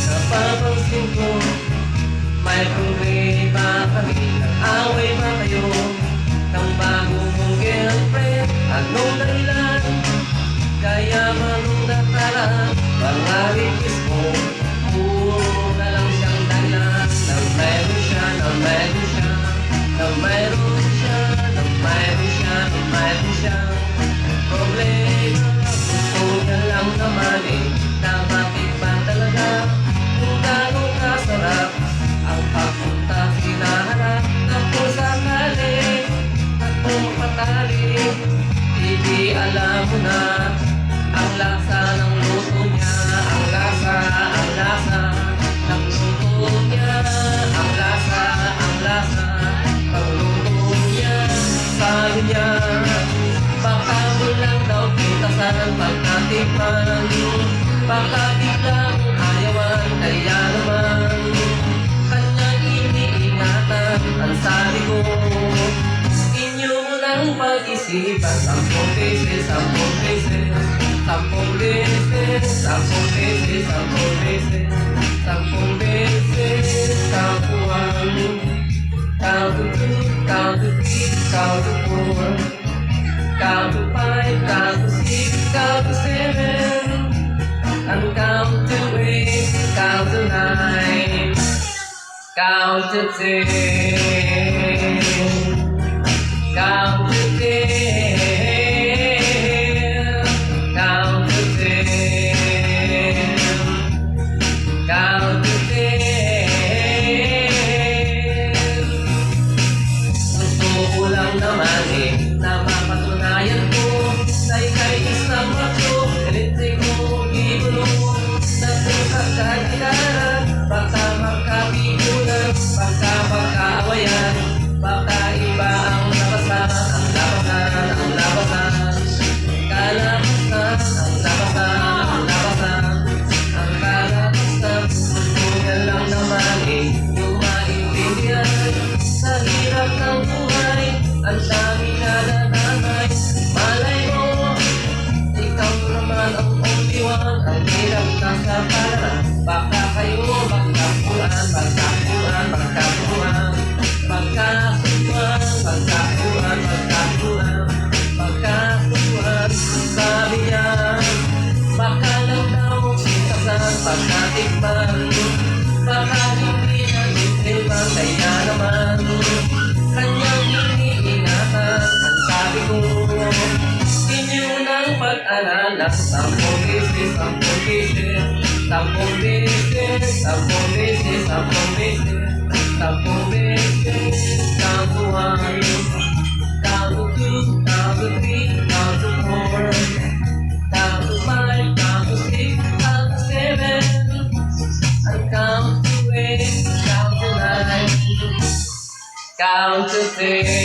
Napapansin ko, may problema kami. Nag-away ba kayo ng bago mong girlfriend? Anong dahilan? Kaya manunataran mga request mo. Puro na lang siyang dahilan. Na mayroon siya, na mayroon siya, na mayroon siya, na mayroon siya, na mayroon siya problema. Gusto niya lang naman na bakit ba talaga kung gano'ng kasarap ang pagpunta hinaharap na kung sakali at kung patali. Hindi alam mo na ang lasa ng luto niya, ang lasa ng luto niya, ang lasa ng luto niya. Sabi niya, baka mo lang daw pitasan pagkatikman, baka biglang ayawan, kaya naman kanyang iniingatan. Ang sabi ko, inyo mo lang pag-isipan 10 beses, 10 beses, 10 beses, 10 beses, 10 beses, 10 beses. Count to 1, count to 2, count to 3, count to 4, count to 5, count to 6, count to 7, and count to 8, count to 9, count to 10, count to 10, count to 10, count to 10. Gusto ko lang naman na mapatunayan ko na ika'y isang macho. Electric mo, gibulo na kung sa kagitaran, baka magkabigulan, baka magkaawayan, baka iba ang labasan, ang labasan, ang labasan, kalabasan, ang labasan, ang labasan, ang kalabasan. Gusto niya lang naman yung maintindihan sa hirap ng buhay, ang dami na nananay. Malay mo, ikaw naman ang only one, ang hirap na sa paraan. Baka kayo magkakuan, magkakuan, magkakuan, magkakuan, magkakuan, magkakuan, magkakuan. Sabi niya, baka lang daw sitasan pagkatikman, baka hindi na itilman, kaya naman kanyang iniingatan. Ang sabi ko, inyo nang pag-alala 10 beses, 10 beses, 10 beses, 10 beses, 10 beses, 10 beses. Count to 1, count to 2, count to 3, count to 4, count to 5, count to 6, count to 7, and count to 8, count to 9, count to 10.